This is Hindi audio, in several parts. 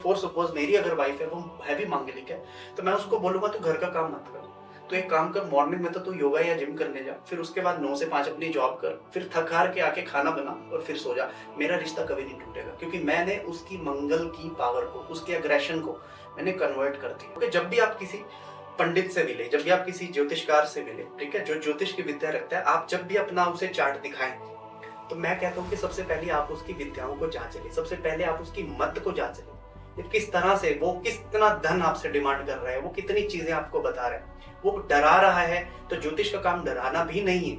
फॉर सपोज मेरी अगर वाइफ है वो हैवी मांगलिक है, तो मैं उसको बोलूंगा तू घर का काम मत कर, तो एक काम कर, मॉर्निंग में तो तू योगा या जिम करने जा, फिर उसके बाद 9 से 5 अपनी जॉब कर, फिर थक हार के आके खाना बना और फिर सो जा। मेरा रिश्ता कभी नहीं टूटेगा, क्योंकि मैंने उसकी मंगल की पावर को, उसके एग्रेशन को मैंने कन्वर्ट कर दिया। क्योंकि जब भी आप किसी पंडित से मिले, जब भी आप किसी ज्योतिषकार से मिले, ठीक है, जो ज्योतिष की विद्या रखता है, आप जब भी अपना उसे चार्ट दिखाएं, तो मैं कहता हूँ कि सबसे पहले आप उसकी विद्याओं को जांच लें, सबसे पहले आप उसकी मत को जांच लें, किस तरह से वो कितना धन आपसे डिमांड कर रहा है, वो कितनी चीजें आपको बता रहा है, वो डरा रहा है, तो ज्योतिष का काम डराना भी नहीं है।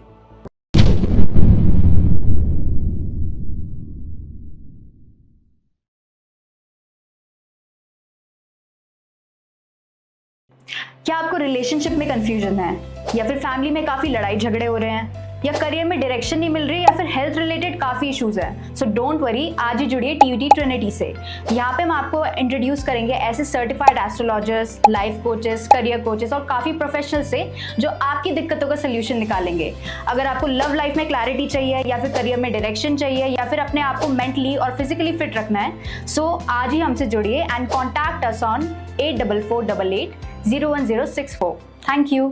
क्या आपको रिलेशनशिप में कंफ्यूजन है, या फिर फैमिली में काफी लड़ाई झगड़े हो रहे हैं, या करियर में डायरेक्शन नहीं मिल रही, या फिर हेल्थ रिलेटेड काफी इश्यूज हैं? सो डोंट वरी, आज ही जुड़िए टीवीटी ट्रिनिटी से। यहाँ पे हम आपको इंट्रोड्यूस करेंगे ऐसे certified astrologers, life coaches, career coaches और काफी प्रोफेशनल से जो आपकी दिक्कतों का सोल्यूशन निकालेंगे। अगर आपको लव लाइफ में क्लैरिटी चाहिए, या फिर करियर में डायरेक्शन चाहिए, या फिर अपने आप को मेंटली और फिजिकली फिट रखना है, सो आज ही हमसे जुड़िए and contact us on 8448801064। Thank you.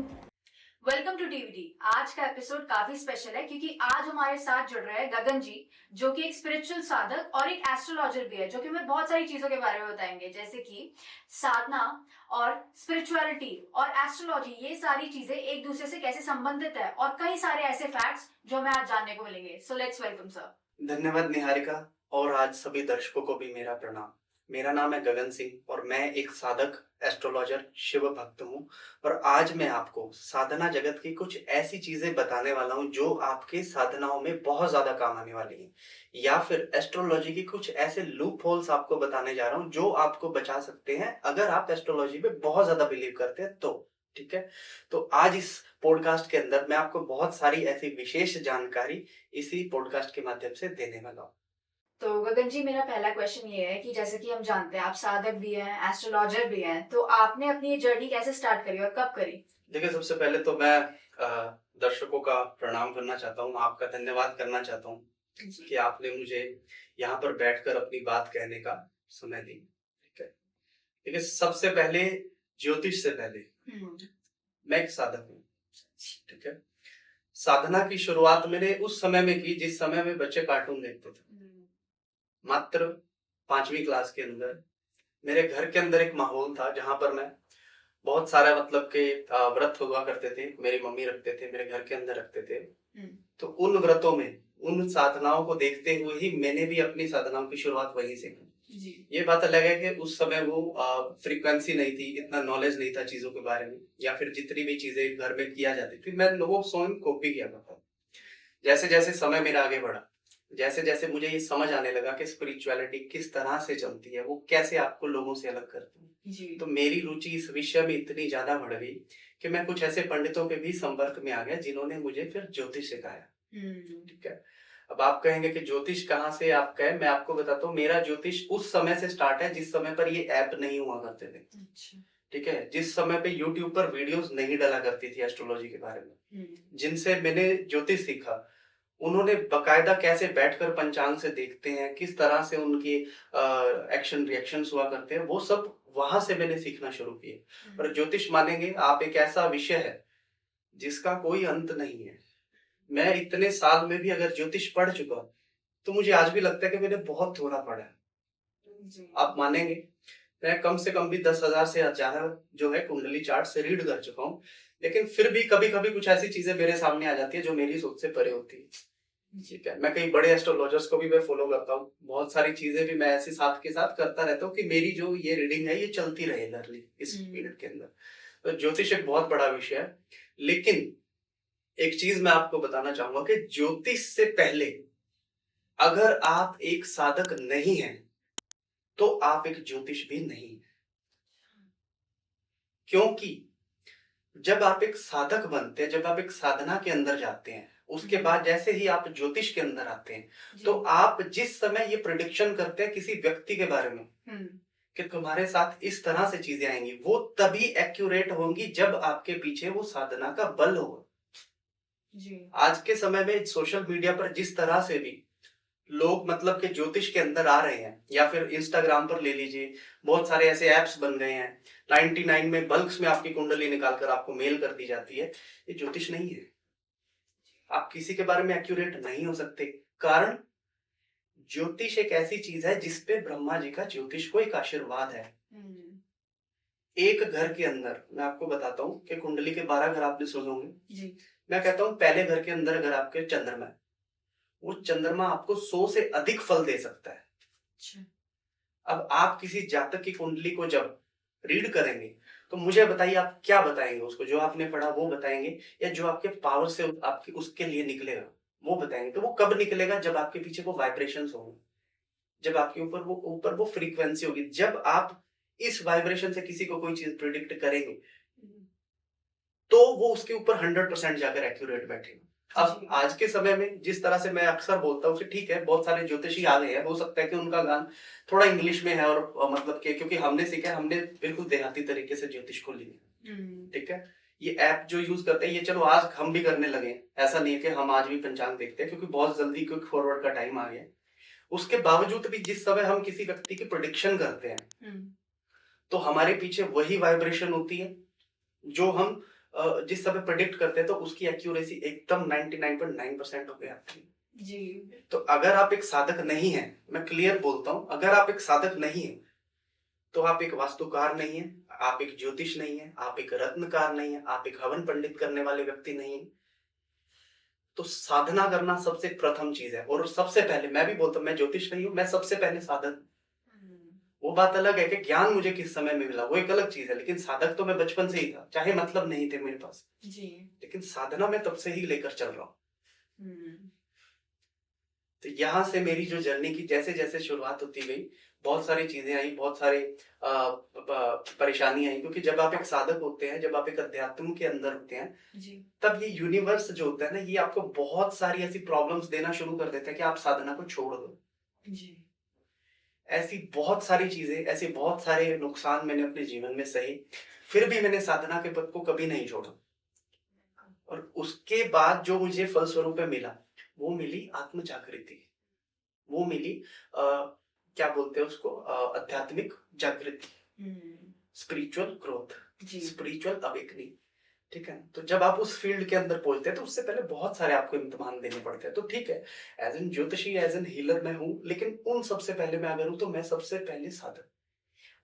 Welcome to TVT. आज का एपिसोड काफी स्पेशल है क्योंकि आज हमारे साथ जुड़ रहे हैं गगन जी, जो कि एक स्पिरिचुअल साधक और एक एस्ट्रोलॉजर भी है, जो कि हमें बहुत सारी चीजों के बारे में बताएंगे, जैसे कि साधना और स्पिरिचुअलिटी और एस्ट्रोलॉजी, ये सारी चीजें एक दूसरे से कैसे संबंधित है, और कई सारे ऐसे फैक्ट्स जो हमें आज जानने को मिलेंगे। So let's welcome sir. धन्यवाद निहारिका, और आज सभी दर्शकों को भी मेरा प्रणाम। मेरा नाम है गगन सिंह और मैं एक साधक, एस्ट्रोलॉजर, शिव भक्त हूँ। और आज मैं आपको साधना जगत की कुछ ऐसी चीजें बताने वाला हूँ जो आपके साधनाओं में बहुत ज्यादा काम आने वाली हैं, या फिर एस्ट्रोलॉजी की कुछ ऐसे लूप होल्स आपको बताने जा रहा हूँ जो आपको बचा सकते हैं अगर आप एस्ट्रोलॉजी पे बहुत ज्यादा बिलीव करते हैं तो। ठीक है, तो आज इस पॉडकास्ट के अंदर मैं आपको बहुत सारी ऐसी विशेष जानकारी इसी पॉडकास्ट के माध्यम से देने वाला हूँ। तो गगन जी, मेरा पहला क्वेश्चन ये है कि जैसे कि हम जानते हैं आप साधक भी हैं, एस्ट्रोलॉजर भी हैं, तो आपने अपनी ये जर्नी कैसे स्टार्ट करी और कब करी? देखिए, सबसे पहले तो मैं दर्शकों का प्रणाम करना चाहता हूँ, आपका धन्यवाद करना चाहता हूँ कि आपने मुझे यहाँ पर बैठकर अपनी बात कहने का समय दी। ठीक है, देखिए, सबसे पहले ज्योतिष से पहले मैं एक साधक हूँ। ठीक है, साधना की शुरुआत मैंने उस समय में की जिस समय में बच्चे कार्टून देखते थे। मात्र 5वीं क्लास के अंदर मेरे घर के अंदर एक माहौल था जहां पर मैं बहुत सारा मतलब के व्रत हुआ करते थे, मेरी मम्मी रखते थे, मेरे घर के अंदर रखते थे। तो उन व्रतों में, उन साधनाओं को देखते हुए ही मैंने भी अपनी साधनाओं की शुरुआत वहीं से की। ये बात अलग है कि उस समय वो फ्रीक्वेंसी नहीं थी, इतना नॉलेज नहीं था चीजों के बारे में, या फिर जितनी भी चीजें घर में किया जाती थी मैं लोगों स्वयं कॉपी किया करता। जैसे जैसे समय मेरा आगे बढ़ा, जैसे जैसे मुझे ये समझ आने लगा कि स्पिरिचुअलिटी किस तरह से चलती है, वो कैसे आपको लोगों से अलग करती है, तो मेरी रुचि इस विषय में इतनी ज्यादा बढ़ गई कि मैं कुछ ऐसे पंडितों के भी संपर्क में आ गया जिन्होंने मुझे फिर ज्योतिष सिखाया। ठीक है, अब आप कहेंगे कि ज्योतिष कहाँ से आप कहे, मैं आपको बताता हूँ, मेरा ज्योतिष उस समय से स्टार्ट है जिस समय पर ये ऐप नहीं हुआ करते थे। ठीक है, जिस समय पे यूट्यूब पर वीडियोस नहीं डाला करती थी एस्ट्रोलॉजी के बारे में, जिनसे मैंने ज्योतिष सीखा, उन्होंने बकायदा कैसे बैठकर पंचांग से देखते हैं, किस तरह से उनकी एक्शन रिएक्शंस हुआ करते हैं, वो सब वहां से मैंने सीखना शुरू किया। और ज्योतिष मानेंगे आप, एक ऐसा विषय है जिसका कोई अंत नहीं है। मैं इतने साल में भी अगर ज्योतिष पढ़ चुका तो मुझे आज भी लगता है कि मैंने बहुत थोड़ा पढ़ा है। आप मानेंगे, मैं कम से कम भी 10,000 से ज्यादा जो है कुंडली चार्ट से रीड कर चुका हूँ, लेकिन फिर भी कभी कभी कुछ ऐसी चीजें मेरे सामने आ जाती है जो मेरी सोच से परे होती है। ठीक है, मैं कई बड़े एस्ट्रोलॉजर्स को भी मैं फॉलो करता हूँ, बहुत सारी चीजें भी मैं ऐसे साथ के साथ करता रहता हूँ कि मेरी जो ये रीडिंग है ये चलती रहे लर्ली इस पीरियड के अंदर। तो ज्योतिष एक बहुत बड़ा विषय है, लेकिन एक चीज मैं आपको बताना चाहूंगा कि ज्योतिष से पहले अगर आप एक साधक नहीं हैं तो आप एक ज्योतिष भी नहीं है। क्योंकि जब आप एक साधक बनते हैं, जब आप एक साधना के अंदर जाते हैं, उसके बाद जैसे ही आप ज्योतिष के अंदर आते हैं, तो आप जिस समय ये प्रेडिक्शन करते हैं किसी व्यक्ति के बारे में कि तुम्हारे साथ इस तरह से चीजें आएंगी, वो तभी एक्यूरेट होंगी जब आपके पीछे वो साधना का बल होगा। आज के समय में सोशल मीडिया पर जिस तरह से भी लोग मतलब के ज्योतिष के अंदर आ रहे हैं, या फिर इंस्टाग्राम पर ले लीजिए, बहुत सारे ऐसे ऐप्स बन गए हैं, 99 में बल्क्स में आपकी कुंडली निकालकर आपको मेल कर दी जाती है। ये ज्योतिष नहीं है। आप किसी के बारे में एक्यूरेट नहीं हो सकते। कारण ज्योतिष एक ऐसी चीज है जिसपे ब्रह्मा जी का ज्योतिष को एक आशीर्वाद है। एक घर के अंदर मैं आपको बताता हूँ कि कुंडली के 12 घर आपने सुने होंगे जी। मैं कहता हूँ पहले घर के अंदर अगर आपके चंद्रमा है, वो चंद्रमा आपको 100 से अधिक फल दे सकता है। अच्छा। अब आप किसी जातक की कुंडली को जब रीड करेंगे तो मुझे बताइए आप क्या बताएंगे उसको? जो आपने पढ़ा वो बताएंगे, या जो आपके पावर से आपके उसके लिए निकलेगा वो बताएंगे? तो वो कब निकलेगा? जब आपके पीछे वो वाइब्रेशंस होंगे, जब आपके ऊपर वो फ्रीक्वेंसी होगी। जब आप इस वाइब्रेशन से किसी को कोई चीज प्रिडिक्ट करेंगे तो वो उसके ऊपर 100% जाकर एक्यूरेट बैठेगा। अब आज के समय में जिस तरह से मैं अक्सर बोलता हूँ, ठीक है बहुत सारे ज्योतिषी आ गए हैं, हो सकता है कि उनका ज्ञान थोड़ा इंग्लिश में है, और मतलब कि क्योंकि हमने सीखा, हमने बिल्कुल देहाती तरीके से ज्योतिष को लिया। ठीक है, ये ऐप जो यूज करते हैं ये चलो आज हम भी करने लगे हैं, ऐसा नहीं है कि हम आज भी पंचांग देखते हैं, क्योंकि बहुत जल्दी क्विक फॉरवर्ड का टाइम आ गया। उसके बावजूद भी जिस समय हम किसी व्यक्ति की प्रेडिक्शन करते हैं तो हमारे पीछे वही वाइब्रेशन होती है जो हम जिस समय प्रेडिक्ट करते हैं, तो उसकी एक्यूरेसी एकदम 99.9% हो गई जी। तो अगर आप एक साधक नहीं है, मैं क्लियर बोलता हूं, अगर आप एक साधक नहीं है तो आप एक वास्तुकार नहीं है, आप एक ज्योतिष नहीं है, आप एक रत्नकार नहीं है, आप एक हवन पंडित करने वाले व्यक्ति नहीं है। तो साधना करना सबसे प्रथम चीज है। और सबसे पहले मैं भी बोलता हूं, मैं ज्योतिष नहीं हूं, मैं सबसे पहले साधक। वो बात अलग है कि ज्ञान मुझे किस समय में मिला, वो एक अलग चीज है, लेकिन साधक तो मैं बचपन से ही था, चाहे मतलब नहीं थे मेरे पास जी। लेकिन साधना मैं तब से ही लेकर चल रहा हूँ। तो यहाँ से मेरी जो जर्नी की जैसे जैसे शुरुआत होती गई, बहुत सारी चीजें आई, बहुत सारे परेशानी आई, क्योंकि जब आप एक साधक होते हैं, जब आप एक अध्यात्म के अंदर होते हैं जी, तब ये यूनिवर्स जो होता है ना, ये आपको बहुत सारी ऐसी प्रॉब्लम्स देना शुरू कर देता है कि आप साधना को छोड़ दो जी। ऐसी बहुत सारी चीजें, ऐसे बहुत सारे नुकसान मैंने अपने जीवन में सही, फिर भी मैंने साधना के पथ को कभी नहीं छोड़ा। और उसके बाद जो मुझे फलस्वरूप मिला, वो मिली आत्म जागृति, वो मिली क्या बोलते हैं उसको, आध्यात्मिक जागृति, स्पिरिचुअल ग्रोथ, स्पिरिचुअल अवेकनिंग। ठीक है, तो जब आप उस फील्ड के अंदर पहुंचते हैं तो उससे पहले बहुत सारे आपको इम्तिहान देने पड़ते हैं। तो ठीक है, एज एन ज्योतिषी, एज एन हीलर मैं हूँ, लेकिन उन सबसे पहले मैं अगर हूँ तो मैं सबसे पहले साधक।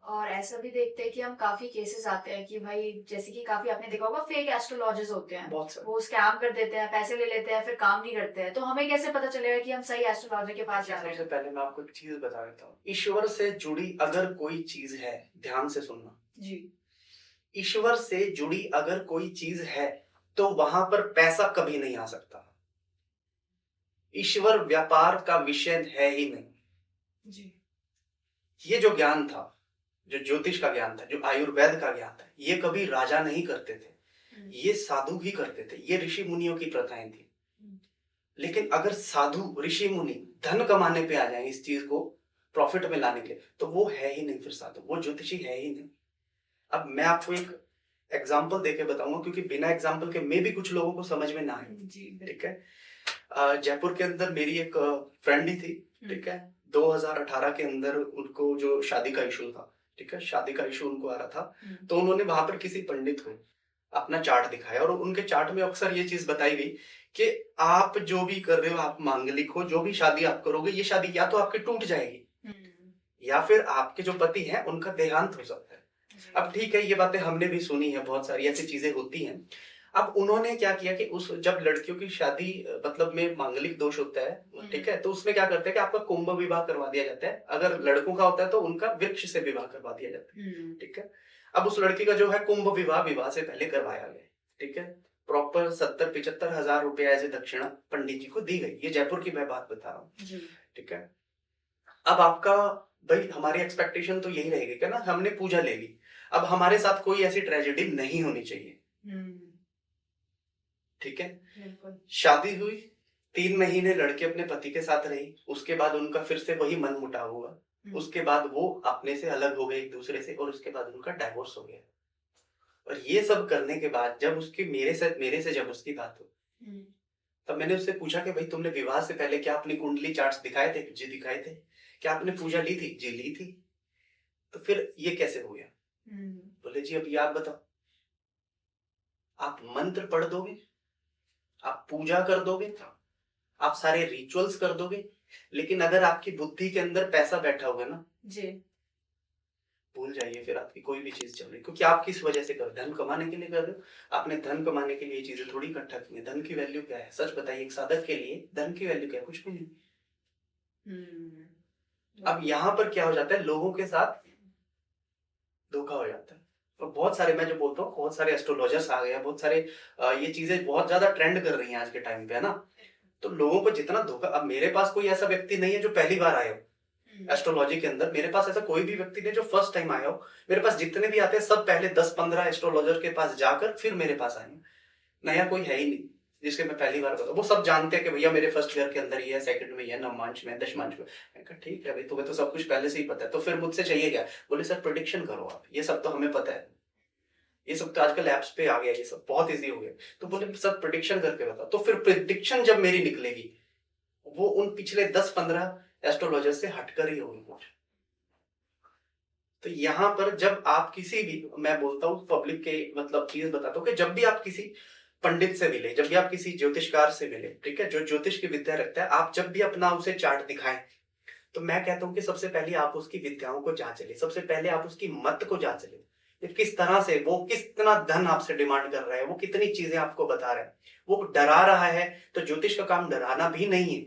और ऐसा भी देखते हैं कि हम काफी केसेस आते हैं कि भाई, जैसे कि काफी आपने देखा होगा फेक एस्ट्रोलॉजर्स होते हैं, वो स्कैम कर देते हैं, पैसे ले लेते हैं, फिर काम नहीं करते हैं। तो हमें कैसे पता चलेगा कि हम सही एस्ट्रोलॉजर के पास जा रहे हैं? सबसे पहले मैं आपको एक चीज बता देता हूँ, ईश्वर से जुड़ी अगर कोई चीज है, ध्यान से सुनना जी, ईश्वर से जुड़ी अगर कोई चीज है तो वहां पर पैसा कभी नहीं आ सकता। ईश्वर व्यापार का विषय है ही नहीं जी। ये जो ज्ञान था, जो ज्योतिष का ज्ञान था, जो आयुर्वेद का ज्ञान था, ये कभी राजा नहीं करते थे, ये साधु ही करते थे, ये ऋषि मुनियों की प्रथाएं थी। लेकिन अगर साधु ऋषि मुनि धन कमाने पे आ जाए, इस चीज को प्रॉफिट में लाने के लिए, तो वो है ही नहीं फिर साधु, वो ज्योतिषी है ही नहीं। अब मैं आपको एक एग्जाम्पल देके बताऊंगा, क्योंकि बिना एग्जाम्पल के मे भी कुछ लोगों को समझ में ना आए। ठीक है, जयपुर के अंदर मेरी एक फ्रेंड ही थी। ठीक है, 2018 के अंदर उनको जो शादी का इशू था, ठीक है, शादी का इशू उनको आ रहा था, तो उन्होंने वहां पर किसी पंडित को अपना चार्ट दिखाया, और उनके चार्ट में अक्सर ये चीज बताई गई कि आप जो भी कर रहे हो, आप मांगलिक हो, जो भी शादी आप करोगे, ये शादी या तो आपकी टूट जाएगी या फिर आपके जो पति हैं उनका देहांत हो सकता है। अब ठीक है, ये बातें हमने भी सुनी है, बहुत सारी ऐसी चीजें होती हैं। अब उन्होंने क्या किया कि उस जब लड़कियों की शादी मतलब में मांगलिक दोष होता है, ठीक है, तो उसमें क्या करते हैं कि आपका कुंभ विवाह करवा दिया जाता है। अगर लड़कों का होता है तो उनका वृक्ष से विवाह करवा दिया जाता है। ठीक है, अब उस लड़की का जो है कुंभ विवाह से पहले करवाया गया। ठीक है, प्रॉपर 70-75 हजार रुपए एज ए दक्षिणा पंडित जी को दी गई। ये जयपुर की मैं बात बता रहा हूँ। ठीक है, अब आपका भाई, हमारी एक्सपेक्टेशन तो यही रहेगी कि ना, हमने पूजा ले ली, अब हमारे साथ कोई ऐसी ट्रेजेडी नहीं होनी चाहिए। ठीक है, शादी हुई, 3 महीने लड़के अपने पति के साथ रही, उसके बाद उनका फिर से वही मन मुटाव हुआ, उसके बाद वो अपने से अलग हो गए एक दूसरे से, और उसके बाद उनका डाइवोर्स हो गया। और ये सब करने के बाद जब उसकी मेरे से जब उसकी बात हुई, तब मैंने उससे पूछा कि भाई तुमने विवाह से पहले क्या अपनी कुंडली चार्ट्स दिखाए थे? जी दिखाए थे। क्या आपने पूजा ली थी? जी ली थी। तो फिर ये कैसे हो गया? बोले जी अब ये आप बताओ, आप मंत्र पढ़ दोगे, आप पूजा कर दोगे, आप सारे रिचुअल्स कर दोगे, लेकिन अगर आपकी बुद्धि के अंदर पैसा बैठा होगा ना जी, भूल जाइए फिर आपकी कोई भी चीज चल रही, क्योंकि आप किस वजह से कर रहे हो? धन कमाने के लिए कर रहे हो। आपने धन कमाने के लिए ये चीजें थोड़ी इकट्ठा की है। धन की वैल्यू क्या है? सच बताइए, एक साधक के लिए धन की वैल्यू क्या है? कुछ भी नहीं। अब यहाँ पर क्या हो जाता है, लोगों के साथ धोखा हो जाता है। और बहुत सारे, मैं जो बोलता हूँ, बहुत सारे एस्ट्रोलॉजर्स आ गए हैं, बहुत सारे ये चीजें बहुत ज्यादा ट्रेंड कर रही हैं आज के टाइम पे, है ना। तो लोगों को जितना धोखा, अब मेरे पास कोई ऐसा व्यक्ति नहीं है जो पहली बार आया हो एस्ट्रोलॉजी के अंदर। मेरे पास ऐसा कोई भी व्यक्ति नहीं जो फर्स्ट टाइम आया हो। मेरे पास जितने भी आते हैं सब पहले 10-15 एस्ट्रोलॉजर के पास जाकर फिर मेरे पास आए हैं। नया कोई है ही नहीं जिसके मैं पहली बार बताऊं। वो सब जानते हैं कि भैया मेरे फर्स्ट ईयर के अंदर ये है, सेकंड में ये है, नवमांश में, दशमांश में। मैं कहा ठीक है भाई, तुम्हें तो सब कुछ पहले से ही पता है, तो फिर मुझसे चाहिए क्या? बोले सर प्रेडिक्शन करो आप, ये सब तो हमें पता है, ये सब तो आजकल एप्स पे आ गया, ये सब बहुत इजी हो गया। तो बोले सर प्रेडिक्शन करके बता। तो फिर प्रेडिक्शन जब मेरी निकलेगी वो उन पिछले 10-15 एस्ट्रोलॉजर से हटकर ही होगी कुछ। तो यहाँ पर जब आप किसी भी, मैं बोलता हूँ पब्लिक के मतलब चीज बताता हूँ कि जब भी आप किसी पंडित से मिले, जब भी आप किसी ज्योतिषकार से मिले, ठीक है, जो ज्योतिष की विद्या रखता है, आप जब भी अपना उसे चार्ट दिखाएं, तो मैं कहता हूँ कि सबसे पहले आप उसकी विद्याओं को जांच ले, सबसे पहले आप उसकी मत को जांच ले, किस तरह से वो कितना धन आपसे डिमांड कर रहा है, वो कितनी चीजें आपको बता रहा है, वो डरा रहा है। तो ज्योतिष का काम डराना भी नहीं है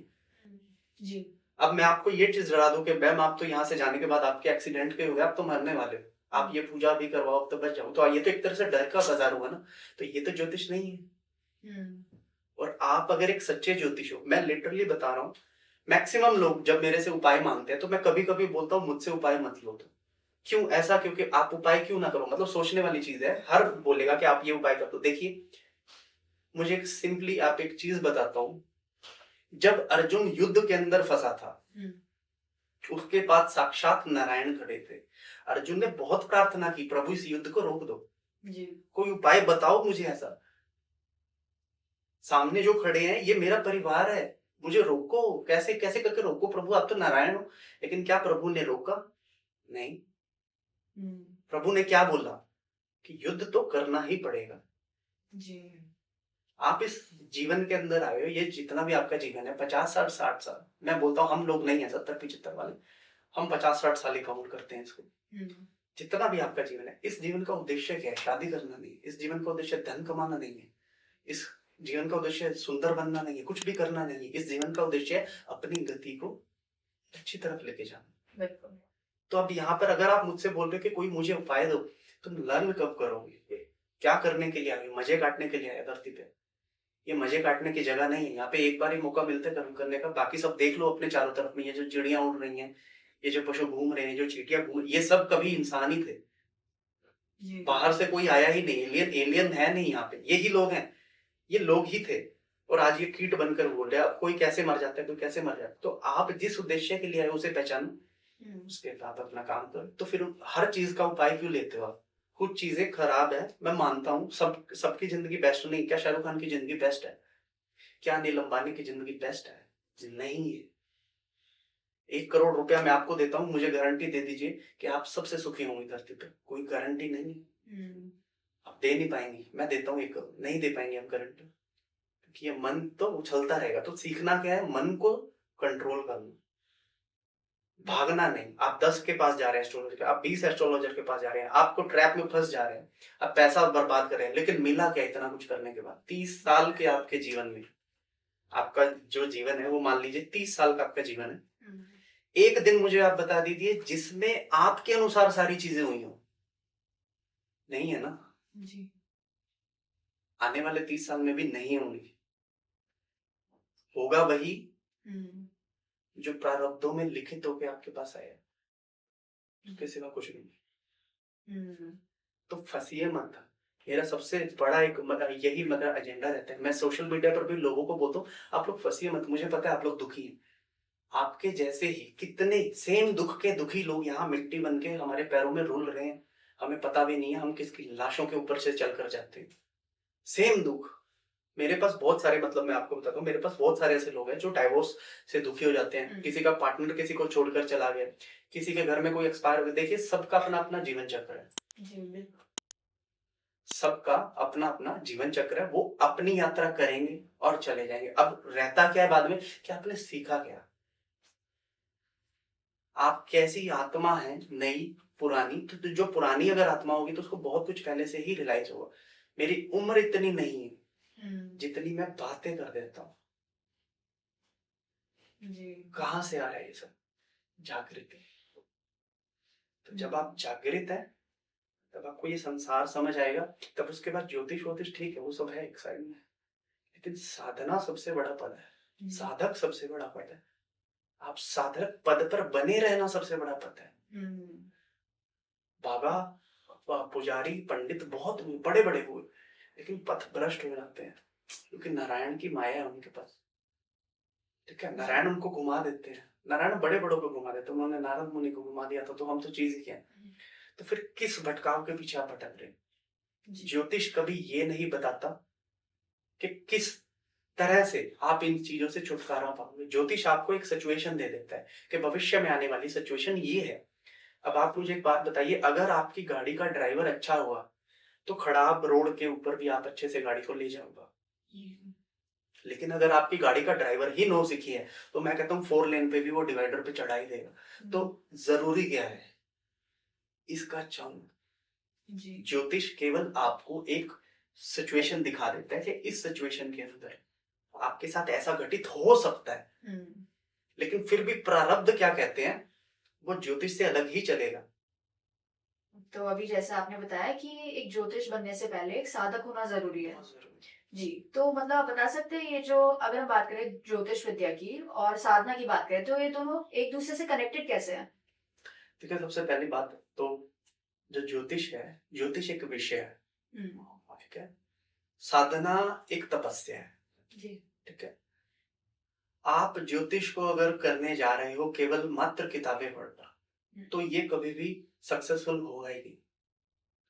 जी। अब मैं आपको ये चीज डरा दूं कि मैम आप तो यहाँ से जाने के बाद आपके एक्सीडेंट के हो गए, आप तो मरने वाले हो, आप ये पूजा भी करवाओ तो बच जाओ, तो ये तो एक तरह से डर का बाजार हुआ ना। तो ये तो ज्योतिष नहीं है। और आप अगर एक सच्चे ज्योतिष हो, मैं लिटरली बता रहा हूँ, मैक्सिमम लोग जब मेरे से उपाय मांगते हैं तो मैं कभी कभी बोलता हूँ मुझसे उपाय मत लो। तो क्यों ऐसा? क्योंकि आप उपाय क्यों ना करो, मतलब सोचने वाली चीज है। हर बोलेगा कि आप ये उपाय कर दो। देखिए मुझे एक सिंपली आप एक चीज बताता हूँ, जब अर्जुन युद्ध के अंदर फंसा था, उसके पास साक्षात नारायण खड़े थे। अर्जुन ने बहुत प्रार्थना की, प्रभु इस युद्ध को रोक दो जी, कोई उपाय बताओ मुझे ऐसा। सामने जो खड़े हैं ये मेरा परिवार है, मुझे रोको, कैसे कैसे करके रोको प्रभु, आप तो नारायण हो। लेकिन क्या प्रभु ने रोका? नहीं। प्रभु ने क्या बोला कि युद्ध तो करना ही पड़ेगा जी। आप इस जीवन के अंदर आए हो, ये जितना भी आपका जीवन है 50 साल 60 साल, मैं बोलता हूँ हम लोग नहीं है 70-75 वाले, हम 50-60 साल ही काउंट करते हैं इसको। जितना भी आपका जीवन है, इस जीवन का उद्देश्य क्या है? शादी करना नहीं, इस जीवन का उद्देश्य धन कमाना नहीं है, इस जीवन का उद्देश्य सुंदर बनना नहीं है, कुछ भी करना नहीं है। इस जीवन का उद्देश्य है अपनी गति को अच्छी तरफ लेके जाना। तो अब यहाँ पर अगर आप मुझसे बोल रहे कि कोई मुझे उपाय दो, तुम लर्न कब करोगे? क्या करने के लिए आए? मजे काटने के लिए आए धरती पे? ये मजे काटने की जगह नहीं है। यहाँ पे एक बार ही मौका मिलता है कर्म करने का, बाकी सब देख लो अपने चारों तरफ में। ये जो चिड़िया उड़ रही हैं, ये जो पशु घूम रहे हैं, जो चींटियां घूम, ये सब कभी इंसान ही थे, बाहर से कोई आया ही नहीं। एलियन है नहीं, यहाँ पे यही लोग हैं, ये लोग ही थे। और आज ये कीट बनकर बोल रहे हैं। अब कोई कैसे मर जाता है, कोई कैसे मर जाता है। तो आप जिस उद्देश्य के लिए आए उसे पहचानो, उसके साथ अपना काम करो। तो फिर हर चीज का उपाय क्यों लेते हो आप? कुछ चीजें खराब है, मैं मानता हूँ, सबकी जिंदगी बेस्ट नहीं। क्या शाहरुख खान की जिंदगी बेस्ट है? क्या अनिल अंबानी की जिंदगी बेस्ट है? नहीं है। 1 करोड़ रुपया मैं आपको देता हूँ, मुझे गारंटी दे दीजिए कि आप सबसे सुखी होंगे धरती पे। कोई गारंटी नहीं है, आप दे नहीं पाएंगे। मैं देता हूँ 1 करोड़, नहीं दे पाएंगे आप गारंटी, क्योंकि ये मन तो उछलता रहेगा। तो सीखना क्या है? मन को कंट्रोल करना, भागना नहीं। आप 10 के पास जा रहे हैं एस्ट्रोलॉजर, आप 20 एस्ट्रोलॉजर के पास जा रहे हैं, आपको ट्रैप में फंस जा रहे हैं, आप पैसा बर्बाद कर रहे हैं, लेकिन मिला क्या इतना कुछ करने के बाद? 30 साल के आपके जीवन में, आपका जो जीवन है वो मान लीजिए 30 साल का आपका जीवन है। एक दिन मुझे आप बता दीजिए जिसमें आपके अनुसार सारी चीजें हुई हो। नहीं है ना जी। आने वाले 30 साल में भी नहीं होंगी। होगा वही जो प्रारब्धों में लिखित होके आपके पास आया, उसके सिवा कुछ नहीं। तो फंसिए मत। मेरा सबसे बड़ा एक यही मेरा एजेंडा रहता है। मैं सोशल मीडिया पर भी लोगों को बोलता हूँ आप लोग फंसिए मत। मुझे पता है आप लोग दुखी हैं, आपके जैसे ही कितने सेम दुख के दुखी लोग यहाँ मिट्टी बन के हमारे पैरों में रुल रहे हैं, हमें पता भी नहीं है हम किसकी लाशों के ऊपर से चलकर जाते हैं। सेम दुख, मेरे पास बहुत सारे, मतलब मैं आपको बताता हूँ, मेरे पास बहुत सारे ऐसे लोग हैं जो डाइवोर्स से दुखी हो जाते हैं। किसी का पार्टनर किसी को छोड़कर चला गया, किसी के घर में कोई एक्सपायर हो गया। देखिए, सबका अपना अपना जीवन चक्र है, सबका अपना अपना जीवन चक्र है। वो अपनी यात्रा करेंगे और चले जाएंगे। अब रहता क्या है बाद में, कि आपने सीखा क्या, आप कैसी आत्मा है, नई पुरानी। तो जो पुरानी अगर आत्मा होगी तो उसको बहुत कुछ पहले से ही रियलाइज होगा। मेरी उम्र इतनी नहीं है जितनी मैं बातें कर देता हूँ। कहाँ से आ रहा है ये सब? जागृति। तो जब आप जागृत हैं तब आपको ये संसार समझ आएगा। तब उसके बाद ज्योतिष वोतिष ठीक है, वो सब है एक साइड में, लेकिन साधना सबसे बड़ा पद है, साधक सबसे बड़ा पद है। आप साधक पद पर बने रहना सबसे बड़ा पद है। बाबा, पुजारी, पंडित बहुत बड़े बड़े हुए, लेकिन पथ भ्रष्ट हो जाते हैं, क्योंकि नारायण की माया है उनके पास। ठीक है, नारायण उनको घुमा देते हैं। नारायण बड़े बड़ों को घुमा देते हैं। उन्होंने नारद मुनि को घुमा दिया था, तो हम तो चीज ही क्या है। तो फिर किस भटकाव के पीछे आप भटक रहे? ज्योतिष कभी ये नहीं बताता कि किस तरह से आप इन चीजों से छुटकारा पाओगे। ज्योतिष आपको एक सिचुएशन दे देता है कि भविष्य में आने वाली सिचुएशन ये है। अब आप मुझे एक बात बताइए, अगर आपकी गाड़ी का ड्राइवर अच्छा हुआ तो खराब रोड के ऊपर भी आप अच्छे से गाड़ी को ले जाओगा। लेकिन अगर आपकी गाड़ी का ड्राइवर ही नो सीखी है तो मैं कहता हूँ 4 लेन पे भी वो डिवाइडर पे चढ़ा ही देगा। तो जरूरी क्या है इसका चंग? ज्योतिष केवल आपको एक सिचुएशन दिखा देता है कि इस सिचुएशन के अंदर आपके साथ ऐसा घटित हो सकता है, लेकिन फिर भी प्रारब्ध क्या कहते हैं वो ज्योतिष से अलग ही चलेगा। तो अभी जैसा आपने बताया कि एक ज्योतिष बनने से पहले एक साधक होना जरूरी है। जी, तो मतलब आप बता सकते हैं ये जो, अगर हम बात करें ज्योतिष विद्या की और साधना की बात करें, तो ये दोनों एक दूसरे से कनेक्टेड कैसे हैं? ठीक है, सबसे पहली बात तो जो ज्योतिष है, ज्योतिष एक विषय है, ठीक है, साधना एक तपस्या है। जी, ठीक है। आप ज्योतिष को अगर करने जा रहे हो केवल मात्र किताबें पढ़ना, तो ये कभी भी सक्सेसफुल होगा ही नहीं।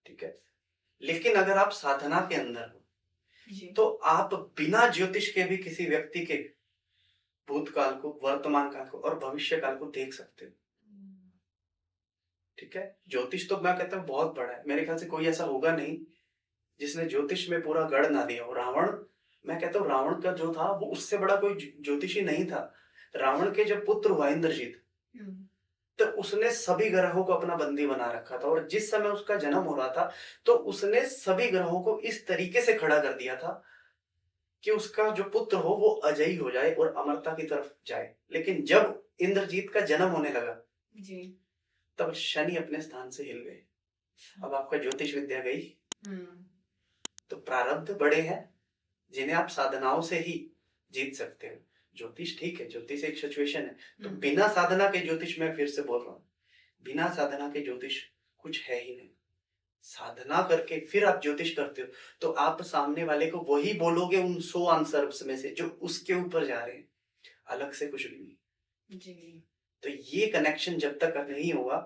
ठीक है, लेकिन अगर आप साधना के अंदर हो तो आप बिना ज्योतिष के भी किसी व्यक्ति के भूतकाल को, वर्तमान काल को और भविष्य काल को देख सकते हो। ठीक है, ज्योतिष तो मैं कहता हूँ बहुत बड़ा है। मेरे ख्याल से कोई ऐसा होगा नहीं जिसने ज्योतिष में पूरा गढ़ ना दिया हो। रावण, मैं कहता हूँ रावण का जो था वो उससे बड़ा कोई ज्योतिषी नहीं था। रावण के जब पुत्र हुआ इंद्रजीत, तो उसने सभी ग्रहों को अपना बंदी बना रखा था, और जिस समय उसका जन्म हो रहा था तो उसने सभी ग्रहों को इस तरीके से खड़ा कर दिया था कि उसका जो पुत्र हो वो अजयी हो जाए और अमरता की तरफ जाए। लेकिन जब इंद्रजीत का जन्म होने लगा जी, तब शनि अपने स्थान से हिल गए। अब आपका ज्योतिष विद्या गई। तो प्रारब्ध बड़े हैं जिन्हें आप साधनाओं से ही जीत सकते हो। ज्योतिष ठीक है, ज्योतिष एक सिचुएशन है, तो बिना साधना के ज्योतिष, मैं फिर से बोल रहा हूँ, बिना साधना के ज्योतिष कुछ है ही नहीं। साधना करके फिर आप ज्योतिष करते हो तो आप सामने वाले को वही बोलोगे उन 100 आंसर्स में से जो उसके ऊपर जा रहे हैं, अलग से कुछ भी नहीं जी। तो ये कनेक्शन जब तक नहीं होगा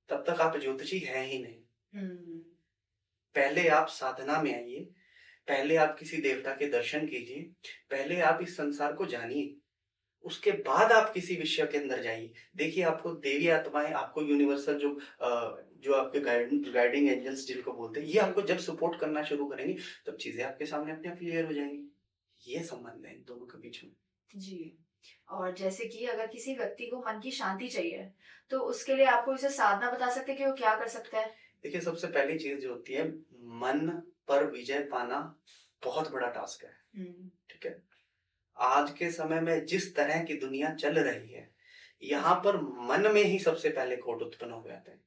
तब तक आप ज्योतिषी है ही नहीं। पहले आप साधना में आइए, पहले आप किसी देवता के दर्शन कीजिए, पहले आप इस संसार को जानिए, उसके बाद आप किसी विषय के अंदर जाइए। देखिए, आपको देवी आत्माएं, आपको यूनिवर्सल जो आपके गाइडिंग एंजल्स जिनको बोलते हैं, ये आपको जब सपोर्ट करना शुरू करेंगे तब चीजें आपके सामने अपने आप क्लियर हो जाएंगी। ये संबंध है इन दोनों के बीच में जी। और जैसे कि अगर किसी व्यक्ति को मन की शांति चाहिए तो उसके लिए आपको इसे साधना बता सकते हैं कि वो क्या कर सकता है? देखिए, सबसे पहली चीज जो होती है, मन पर विजय पाना बहुत बड़ा टास्क है। ठीक है, आज के समय में जिस तरह की दुनिया चल रही है, यहाँ पर मन में ही सबसे पहले खोट उत्पन्न हो जाते हैं।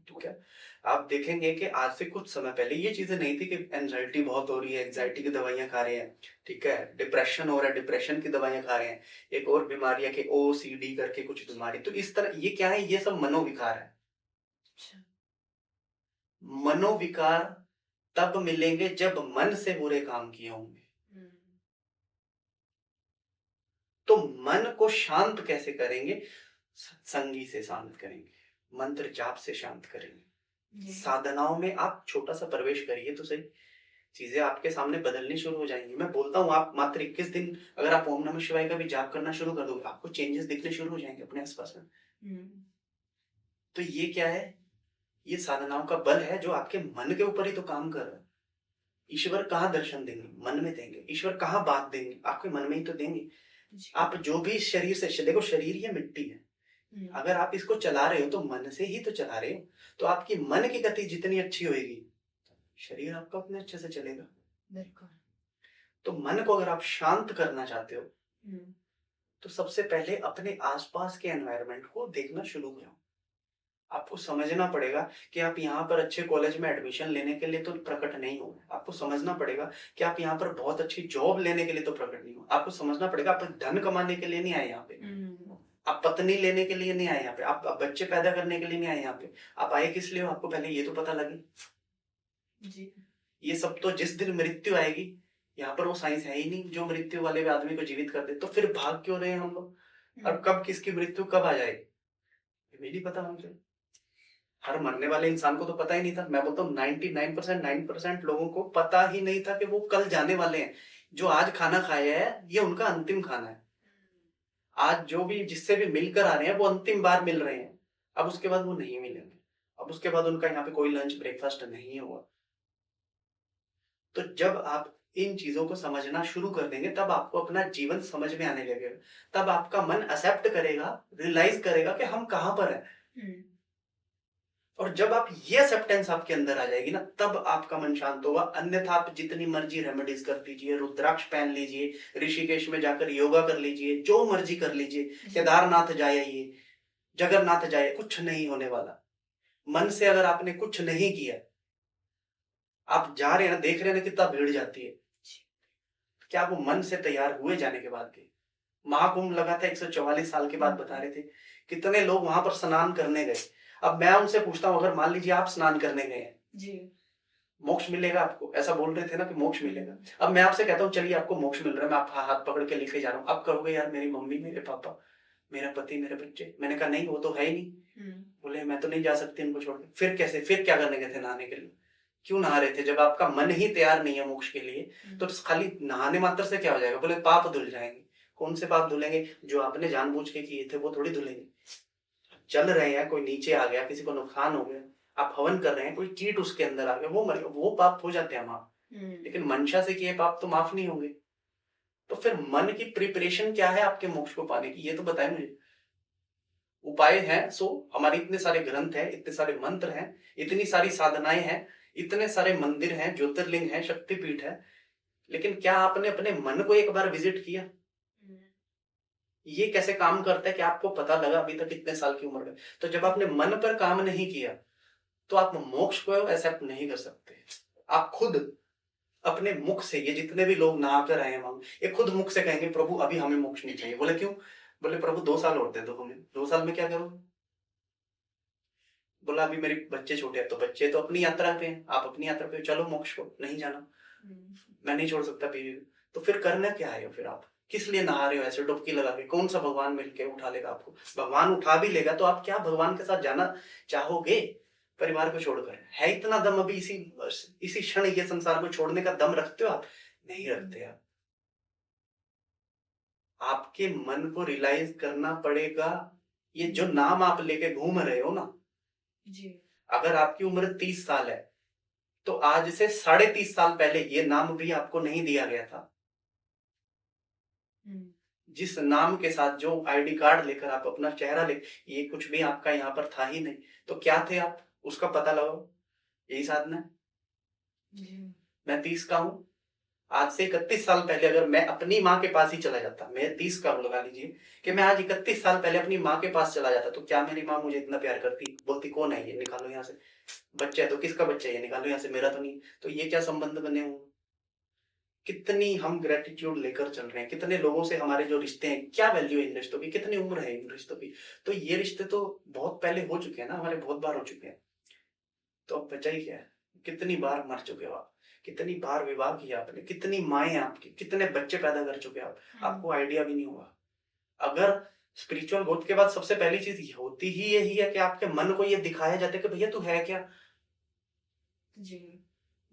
ठीक है, आप देखेंगे कि आज से कुछ समय पहले ये चीजें नहीं थी कि एंजाइटी बहुत हो रही है, एंजाइटी की दवाइयां खा रहे हैं। ठीक है, डिप्रेशन हो रहा है, डिप्रेशन की दवाइयां खा रहे हैं। एक और बीमारी है कि OCD करके कुछ बीमारी। तो इस तरह ये क्या है, ये सब मनोविकार है। मनोविकार तब मिलेंगे जब मन से बुरे काम किए होंगे। तो मन को शांत कैसे करेंगे? सत्संगी से शांत करेंगे, मंत्र जाप से शांत करेंगे। साधनाओं में आप छोटा सा प्रवेश करिए तो सही, चीजें आपके सामने बदलनी शुरू हो जाएंगी। मैं बोलता हूँ आप मात्र 21 दिन अगर आप ओम नमः शिवाय का भी जाप करना शुरू कर दोगे, आपको चेंजेस दिखने शुरू हो जाएंगे अपने आसपास में। तो ये क्या है? ये साधनाओं का बल है जो आपके मन के ऊपर ही तो काम कर रहा है। ईश्वर कहाँ दर्शन देंगे? मन में देंगे। ईश्वर कहाँ बात देंगे? आपके मन में ही तो देंगे। आप जो भी शरीर से, देखो शरीर ये मिट्टी है, अगर आप इसको चला रहे हो तो मन से ही तो चला रहे हो। तो आपकी मन की गति जितनी अच्छी होगी, शरीर आपका उतने अच्छे से चलेगा। बिल्कुल। तो मन को अगर आप शांत करना चाहते हो तो सबसे पहले अपने आसपास के एनवायरनमेंट को देखना शुरू करो। आपको समझना पड़ेगा कि आप यहाँ पर अच्छे कॉलेज में एडमिशन लेने के लिए तो प्रकट नहीं हो। आपको समझना पड़ेगा कि आप यहाँ पर बहुत अच्छी जॉब लेने के लिए तो प्रकट नहीं हो। आपको समझना पड़ेगा आप धन कमाने के लिए नहीं आए यहाँ पे, आप पत्नी लेने के लिए नहीं आए यहाँ पे, आप बच्चे पैदा करने के लिए नहीं आए यहाँ पे। आप आए किस लिए हो? आपको पहले ये तो पता लगे जी। ये सब तो जिस दिन मृत्यु आएगी, यहाँ पर वो साइंस है ही नहीं जो मृत्यु वाले आदमी को जीवित कर दे। तो फिर भाग क्यों रहे हैं हम लोग? और कब किसकी मृत्यु कब आ जाएगी ये नहीं पता हमसे। हर मरने वाले इंसान को तो पता ही नहीं था। मैं बोलता हूँ 99% लोगों को पता ही नहीं था कि वो कल जाने वाले हैं। जो आज खाना खाया है ये उनका अंतिम खाना है। आज जो भी जिससे भी मिलकर आ रहे हैं वो अंतिम बार मिल रहे हैं। अब उसके बाद वो नहीं मिलेंगे। अब उसके बाद उनका यहाँ पे कोई लंच ब्रेकफास्ट नहीं होगा। तो जब आप इन चीजों को समझना शुरू कर देंगे तब आपको अपना जीवन समझ में आने लगेगा। तब आपका मन एक्सेप्ट करेगा, रियलाइज करेगा कि हम कहाँ पर हैं। और जब आप ये एक्सेप्टेंस आपके अंदर आ जाएगी ना, तब आपका मन शांत होगा। अन्यथा आप जितनी मर्जी रेमेडीज कर लीजिए, रुद्राक्ष पहन लीजिए, ऋषिकेश में जाकर योगा कर लीजिए, जो मर्जी कर लीजिए, केदारनाथ जाइए, जगन्नाथ जाइए, कुछ नहीं होने वाला। मन से अगर आपने कुछ नहीं किया, आप जा रहे हैं, देख रहे हैं कितना भीड़ जाती है, क्या वो मन से तैयार हुए जाने के बाद भी? महाकुंभ लगा था 144 साल के बाद, बता रहे थे कितने लोग वहां पर स्नान करने गए। अब मैं उनसे पूछता हूँ, अगर मान लीजिए आप स्नान करने गए हैं जी, मोक्ष मिलेगा आपको? ऐसा बोल रहे थे ना कि मोक्ष मिलेगा। अब मैं आपसे कहता हूँ चलिए आपको मोक्ष मिल रहा है, मैं आपका हाथ पकड़ के लेके जा रहा हूँ। अब कहोगे यार मेरी मम्मी, मेरे पापा, मेरा पति, मेरे बच्चे। मैंने कहा नहीं, वो तो है ही नहीं। बोले मैं तो नहीं जा सकती उनको छोड़ के। फिर कैसे? फिर क्या करने गए थे? नहाने के लिए। क्यों नहा रहे थे? जब आपका मन ही तैयार नहीं है मोक्ष के लिए, तो खाली नहाने मात्र से क्या हो जाएगा? बोले पाप धुल जाएंगे। कौन से पाप धुलेंगे? जो आपने जानबूझ के किए थे वो थोड़ी धुलेंगे। चल रहे हैं, कोई नीचे आ गया, किसी को नुकसान हो गया, आप हवन कर रहे हैं, कोई कीट उसके अंदर आ गया, वो मर गया, वो पाप हो जाते हैं माफ। लेकिन मंशा से किए पाप तो माफ नहीं होंगे। तो फिर मन की प्रिपरेशन क्या है आपके मोक्ष को पाने की, ये तो बताएं मुझे। उपाय हैं सो हमारे इतने सारे ग्रंथ हैं, इतने सारे मंत्र हैं, इतनी सारी साधनाएं हैं, इतने सारे मंदिर हैं, ज्योतिर्लिंग है, शक्तिपीठ है, लेकिन क्या आपने अपने मन को एक बार विजिट किया? ये कैसे काम करता है कि आपको पता लगा अभी तक इतने साल की उम्र में? तो जब आपने मन पर काम नहीं किया तो आप मोक्ष को एक्सेप्ट नहीं कर सकते। आप खुद अपने मुख से, ये जितने भी लोग नहा कर आए हैं मांग, ये खुद मुख से कहेंगे प्रभु अभी हमें मोक्ष नहीं चाहिए। बोले क्यों? बोले प्रभु 2 साल और दे दो हमें। 2 साल में क्या करोगे? बोला अभी मेरे बच्चे छोटे हैं। तो बच्चे तो अपनी यात्रा पे हैं, आप अपनी यात्रा पे, चलो मोक्ष को नहीं जाना, मैं नहीं छोड़ सकता बीवी। तो फिर करना क्या है? फिर आप किस लिए नहा रहे हो ऐसे डुबकी लगा के? कौन सा भगवान मिलके उठा लेगा आपको? भगवान उठा भी लेगा तो आप क्या भगवान के साथ जाना चाहोगे? परिवार को छोड़कर है इतना दम अभी इसी क्षण ये संसार को छोड़ने का दम रखते हो आप? नहीं रखते। आप आपके मन को रियलाइज करना पड़ेगा। ये जो नाम आप लेके घूम रहे हो ना जी, अगर आपकी उम्र 30 साल है तो आज से 30.5 साल पहले ये नाम भी आपको नहीं दिया गया था। जिस नाम के साथ जो आईडी कार्ड लेकर आप अपना चेहरा ले, ये कुछ भी आपका यहाँ पर था ही नहीं। तो क्या थे आप? उसका पता लगाओ। यही साधना है। मैं 30 का हूं। आज से 31 साल पहले अगर मैं अपनी माँ के पास ही चला जाता, मैं 30 का हूं, लगा लीजिए कि मैं आज 31 साल पहले अपनी माँ के पास चला जाता, तो क्या मेरी माँ मुझे इतना प्यार करती? बोलती कौन है ये, निकालो यहाँ से। बच्चा है तो किसका बच्चा है ये, निकालो यहाँ से, मेरा तो नहीं। तो ये क्या संबंध बने हुए? कितनी हम ग्रेटिट्यूड लेकर चल रहे हैं, कितने लोगों से हमारे जो रिश्ते हैं, क्या वैल्यू है इन रिश्तों की, कितनी उम्र है इन रिश्तों की? तो ये रिश्ते तो बहुत पहले हो चुके हैं ना, हमारे बहुत बार हो चुके हैं। तो अब बचा ही क्या है? कितनी बार मर चुके हो आप, कितनी बार विवाह किया आपने, कितनी माएँ आपकी, कितने बच्चे पैदा कर चुके आप, आपको आइडिया भी नहीं होगा। अगर स्पिरिचुअल ग्रोथ के बाद सबसे पहली चीज होती ही यही है कि आपके मन को ये दिखाया जाता है कि भैया तू है क्या जी।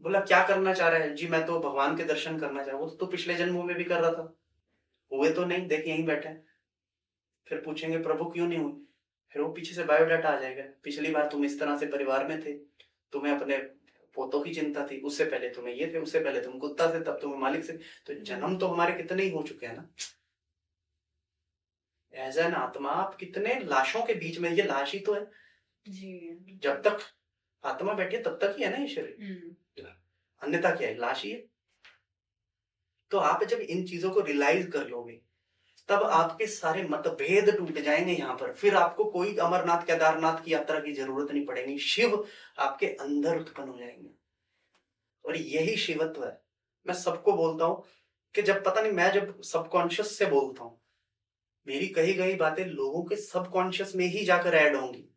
बोला क्या करना चाह रहा है जी, मैं तो भगवान के दर्शन करना चाह रहा हूँ। वो तो पिछले जन्मों में भी कर रहा था, हुए तो नहीं, देख यहीं बैठे हैं। फिर पूछेंगे प्रभु क्यों नहीं हुई, फिर वो पीछे से बायोडाटा आ जाएगा, पिछली बार तुम इस तरह से परिवार में थे, तुम्हें अपने पोतों की चिंता थी, उससे पहले तुम्हें ये थे, उससे पहले तुम कुत्ता थे, तब तुम्हें मालिक से। तो जन्म तो हमारे कितने ही हो चुके हैं ना। एज एन आत्मा आप कितने लाशों के बीच में, ये लाश ही तो है जी। जब तक आत्मा बैठी है तब तक ही है ना ये शरीर, अन्यथा क्या है, लाश ही है। तो आप जब इन चीजों को रियलाइज कर लोगे तब आपके सारे मतभेद टूट जाएंगे यहाँ पर। फिर आपको कोई अमरनाथ केदारनाथ की यात्रा की जरूरत नहीं पड़ेगी, शिव आपके अंदर उत्पन्न हो जाएंगे। और यही शिवत्व है। मैं सबको बोलता हूं कि जब पता नहीं, मैं जब सबकॉन्शियस से बोलता हूं, मेरी कही गई बातें लोगों के सबकॉन्शियस में ही जाकर ऐड होंगी।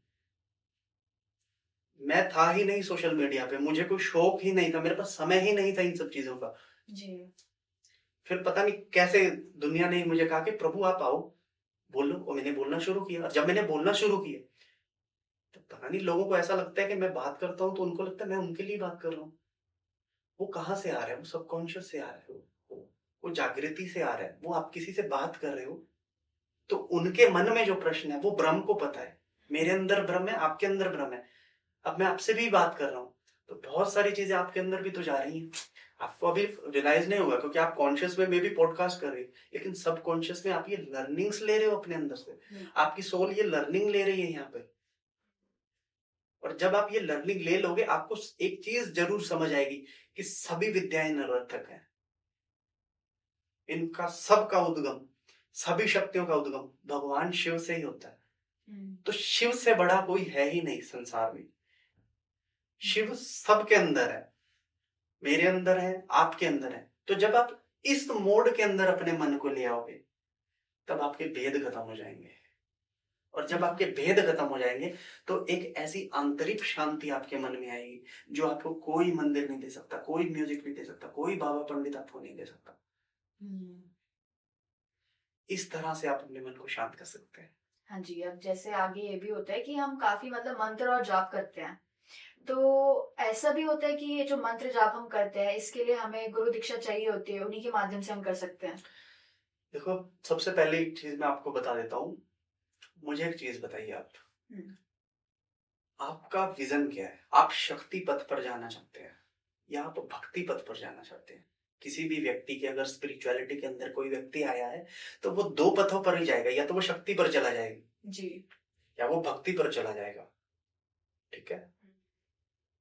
मैं था ही नहीं सोशल मीडिया पे, मुझे कोई शौक ही नहीं था, मेरे पास समय ही नहीं था इन सब चीजों का जी। फिर पता नहीं कैसे दुनिया ने मुझे कहा कि प्रभु आप आओ बोलो, और मैंने बोलना शुरू किया। और जब मैंने बोलना शुरू किया तो पता नहीं लोगों को ऐसा लगता है कि मैं बात करता हूँ तो उनको लगता है मैं उनके लिए बात कर रहा हूँ। वो कहाँ से आ रहा है, वो सबकॉन्शियस से आ रहा है, वो जागृति से आ रहा है। वो आप किसी से बात कर रहे हो तो उनके मन में जो प्रश्न है वो ब्रह्म को पता है, मेरे अंदर ब्रह्म है, आपके अंदर ब्रह्म है। अब मैं आपसे भी बात कर रहा हूँ तो बहुत सारी चीजें आपके अंदर भी तो जा रही हैं, आपको अभी रियलाइज नहीं होगा क्योंकि आप कॉन्शियस में भी पॉडकास्ट कर रहे हो, लेकिन सब कॉन्शियस में आप ये लर्निंग्स ले रहे हो अपने अंदर से। आपकी सोल ये लर्निंग ले रही है यहाँ पे। और जब आप ये लर्निंग ले लोगे आपको एक चीज जरूर समझ आएगी कि सभी विद्याएं निरर्थक है, इनका सबका उद्गम, सभी शक्तियों का उद्गम भगवान शिव से ही होता है। तो शिव से बड़ा कोई है ही नहीं संसार में। शिव सबके अंदर है, मेरे अंदर है, आपके अंदर है। तो जब आप इस मोड के अंदर अपने मन को ले आओगे तब आपके भेद खत्म हो जाएंगे। और जब आपके भेद खत्म हो जाएंगे तो एक ऐसी आंतरिक शांति आपके मन में आएगी जो आपको कोई मंदिर नहीं दे सकता, कोई म्यूजिक नहीं दे सकता, कोई बाबा पंडित आपको नहीं दे सकता। इस तरह से आप अपने मन को शांत कर सकते हैं। हाँ जी। अब जैसे आगे ये भी होता है कि हम काफी मतलब मंत्र और जाप करते हैं, तो ऐसा भी होता है कि ये जो मंत्र जाप हम करते हैं इसके लिए हमें गुरु दीक्षा चाहिए होती है, उन्हीं के माध्यम से हम कर सकते हैं? देखो सबसे पहले एक चीज मैं आपको बता देता हूँ, मुझे एक चीज बताइए, आपका विजन क्या है? आप शक्ति पथ पर जाना चाहते हैं या आप भक्ति पथ पर जाना चाहते हैं? किसी भी व्यक्ति के अगर स्पिरिचुअलिटी के अंदर कोई व्यक्ति आया है तो वो दो पथों पर ही जाएगा, या तो वो शक्ति पर चला जाएगा जी, या वो भक्ति पर चला जाएगा। ठीक है,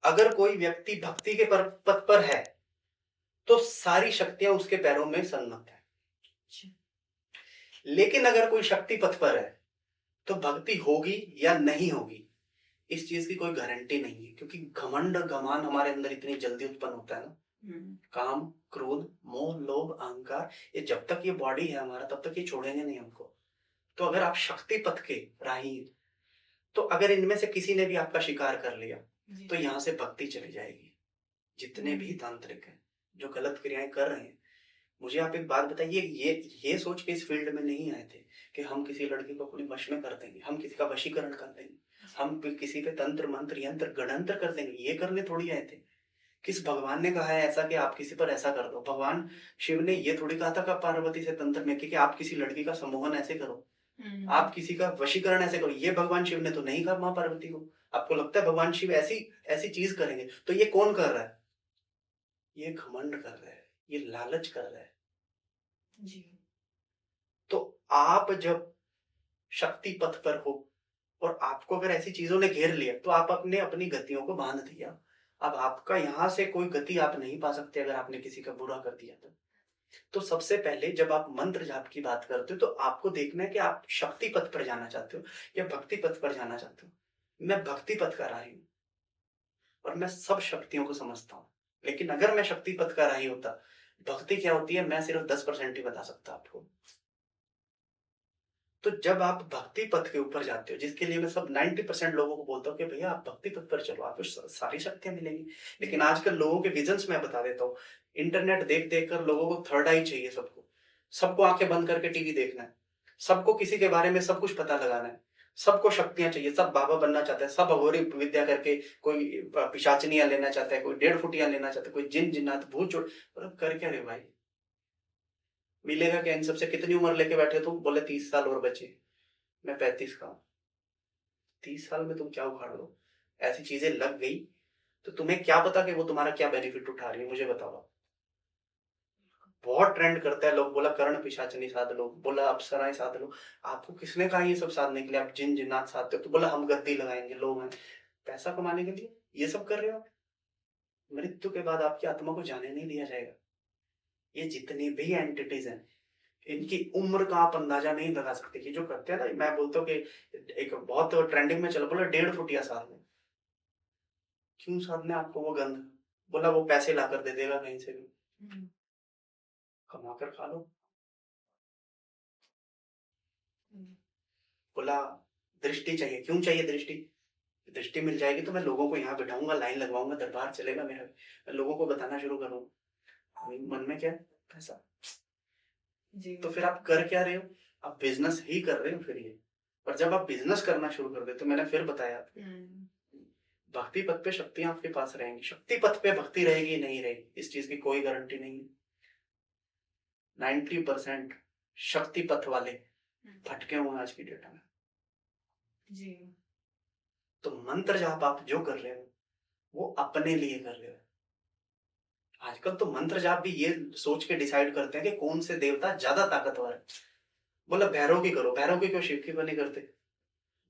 अगर कोई व्यक्ति भक्ति के पथ पर है तो सारी शक्तियां उसके पैरों में संगत है। लेकिन अगर कोई शक्ति पथ पर है तो भक्ति होगी या नहीं होगी इस चीज की कोई गारंटी नहीं है, क्योंकि घमंड घमान हमारे अंदर इतनी जल्दी उत्पन्न होता है ना। काम, क्रोध, मोह, लोभ, अहंकार, ये जब तक ये बॉडी है हमारा तब तक ये छोड़ेंगे नहीं हमको। तो अगर आप शक्ति पथ के राही, तो अगर इनमें से किसी ने भी आपका शिकार कर लिया तो यहाँ से भक्ति चली जाएगी। जितने भी तांत्रिक हैं जो गलत क्रियाएं कर रहे हैं, मुझे आप एक बात बताइए, ये सोच के इस फील्ड में नहीं आए थे कि हम किसी लड़की को अपने वश में कर देंगे, हम किसी का वशीकरण कर देंगे, हम किसी पे तंत्र मंत्र यंत्र गणंत्र कर देंगे, ये करने थोड़ी आए थे। किस भगवान ने कहा है ऐसा कि आप किसी पर ऐसा कर दो? भगवान शिव ने ये थोड़ी कहा था कि पार्वती से तंत्र में कि आप किसी लड़की का सम्मोहन ऐसे करो, आप किसी का वशीकरण ऐसे करो। ये भगवान शिव ने तो नहीं कहा मां पार्वती को। आपको लगता है भगवान शिव ऐसी चीज करेंगे? तो ये कौन कर रहा है? ये घमंड कर रहा है, ये लालच कर रहा है जी। तो आप जब शक्ति पथ पर हो और आपको अगर ऐसी चीजों ने घेर लिया तो आप अपनी गतियों को बांध दिया। अब आपका यहां से कोई गति आप नहीं पा सकते अगर आपने किसी का बुरा कर दिया तो सबसे पहले जब आप मंत्र जाप की बात करते हो तो आपको देखना है कि आप शक्ति पथ पर जाना चाहते हो या भक्ति पथ पर जाना चाहते हो। मैं भक्ति पथ का राही हूं और मैं सब शक्तियों को समझता हूं, लेकिन अगर मैं शक्ति पथ का राही होता, भक्ति क्या होती है मैं सिर्फ 10% ही बता सकता आपको। तो जब आप भक्ति पथ के ऊपर जाते हो, जिसके लिए मैं सब 90% लोगों को बोलता हूँ कि भैया आप भक्ति पथ पर चलो, आपको सारी शक्तियां मिलेंगी। लेकिन आजकल लोगों के विजन्स मैं बता देता हूँ, इंटरनेट देख देख कर लोगों को थर्ड आई चाहिए। सबको आंखें बंद करके टीवी देखना है, सबको किसी के बारे में सब कुछ पता लगाना है। सबको शक्तियां चाहिए, सब बाबा बनना चाहता है, सब अघोरी विद्या करके कोई पिशाचनियां लेना चाहता है, कोई 1.5 फुटियां लेना चाहता है, कोई जिन जिन्नात भूत चोट। मतलब कर क्या रहे हो भाई? मिलेगा क्या इन सबसे? कितनी उम्र लेके बैठे तुम? बोले 30 साल और बचे। मैं 35 का हूं। 30 साल में तुम क्या उखाड़ लो? ऐसी चीजें लग गई तो तुम्हें क्या पता कि वो तुम्हारा क्या बेनिफिट उठा रही है? मुझे बताओ। बहुत ट्रेंड करता है, लोग बोला कर्ण पिशाचनी साध लो, बोला अप्सराएं साध लो। आपको किसने कहा ये सब साधने के लिए? आप जिन जिन्नात साधते हो। तो बोला हम गद्दी लगाएंगे, लोग हैं पैसा कमाने के लिए ये सब कर रहे हो। मृत्यु के बाद आपकी आत्मा को जाने नहीं दिया जाएगा। ये जितनी भी एंटिटीज हैं, इनकी उम्र का आप अंदाजा नहीं लगा सकते। कि जो करते हैं ना, मैं बोलता हूँ कि एक बहुत ट्रेंडिंग में चला, बोला 1.5 फुटिया साधने। क्यों साधने आपको वो गंध? बोला वो पैसे ला कर दे देगा कहीं से भी, कमा कर खा लो। बोला दृष्टि चाहिए। क्यों चाहिए दृष्टि? दृष्टि मिल जाएगी तो मैं लोगों को यहाँ बिठाऊंगा, लाइन लगवाऊंगा, दरबार चलेगा मेरा, मैं लोगों को बताना शुरू करूंगा। मन में क्या है? पैसा। जी। तो फिर आप कर क्या रहे हो? आप बिजनेस ही कर रहे हो फिर ये। और जब आप बिजनेस करना शुरू कर दे, तो मैंने फिर बताया भक्ति पथ पे शक्तियां आपके पास रहेंगी, शक्ति पथ पे भक्ति रहेगी नहीं रहेगी इस चीज की कोई गारंटी नहीं है। 90% शक्ति पथ वाले भटके हुए आज की डेट में। जी। तो मंत्र जाप आप जो कर रहे हो वो अपने लिए कर रहे हो। आजकल तो मंत्र जाप भी ये सोच के डिसाइड करते हैं कि कौन से देवता ज्यादा ताकतवर है। बोला भैरव की करो। भैरव की क्यों? शिव की क्यों नहीं करते?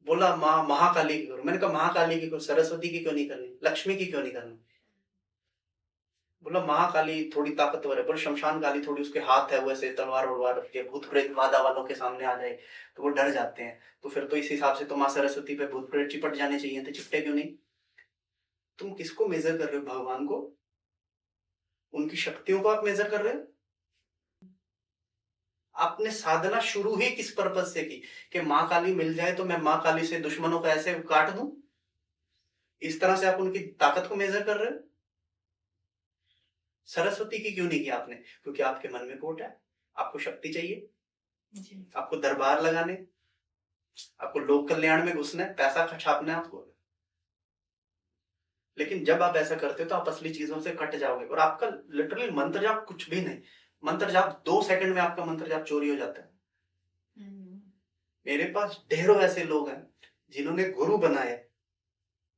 बोला माँ महाकाली की करो। मैंने कहा महाकाली की करो, सरस्वती की क्यों नहीं करनी? लक्ष्मी की क्यों नहीं करनी? बोला महाकाली थोड़ी ताकतवर है। बोले शमशान काली थोड़ी, उसके हाथ है वैसे तलवार वलवार रखती है, भूत प्रेत वादा वालों के सामने आ जाए तो वो डर जाते हैं। तो फिर तो इस हिसाब से तो माँ सरस्वती पे भूत प्रेत चिपट जाने चाहिए थे, चिपटे क्यों नहीं? तुम किसको मेजर कर रहे हो? भगवान को, उनकी शक्तियों को आप मेजर कर रहे हो। आपने साधना शुरू ही किस पर्पज से की कि माँ काली मिल जाए तो मैं माँ काली से दुश्मनों को ऐसे काट दूं? इस तरह से आप उनकी ताकत को मेजर कर रहे हो। सरस्वती की क्यों नहीं किया आपने? क्योंकि आपके मन में खोट है, आपको शक्ति चाहिए जी। आपको दरबार लगाने, आपको लोक कल्याण में घुसना है, पैसा छापना है आपको। लेकिन जब आप ऐसा करते हो तो आप असली चीजों से कट जाओगे और आपका लिटरली मंत्र जाप कुछ भी नहीं। मंत्र जाप 2 सेकंड में आपका मंत्र जाप चोरी हो जाता है। मेरे पास ढेरों ऐसे लोग हैं जिन्होंने गुरु बनाए,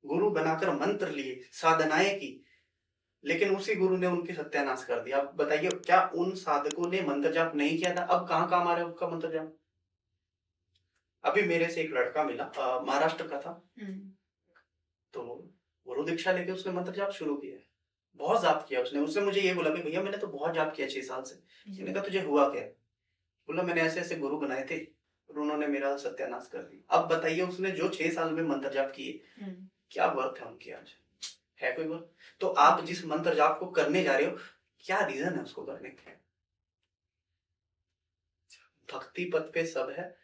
गुरु बनाकर मंत्र लिए, साधनाएं की, लेकिन उसी गुरु ने उनकी सत्यानाश कर दिया। अब बताइए क्या उन साधकों ने मंत्र जाप नहीं किया था? अब कहां काम आ रहा है उसका मंत्र जाप? अभी मेरे से एक लड़का मिला, महाराष्ट्र का था, तो गुरु दीक्षा लेके उसने मंत्र जाप शुरू किया। बहुत जाप किया उसने। उसने मुझे ये बोला कि भैया मैंने तो बहुत जाप किया 6 साल से। मैंने कहा तुझे हुआ क्या? बोला मैंने ऐसे ऐसे गुरु बनाए थे और उन्होंने मेरा सत्यानाश कर दिया। अब बताइए उसने जो 6 साल में मंत्र जाप किए, क्या वर्थ है उनकी? आज है कोई वर्थ? तो आप जिस मंत्र जाप को करने जा रहे हो, क्या रीजन है उसको करने के? भक्ति पथ पे सब है,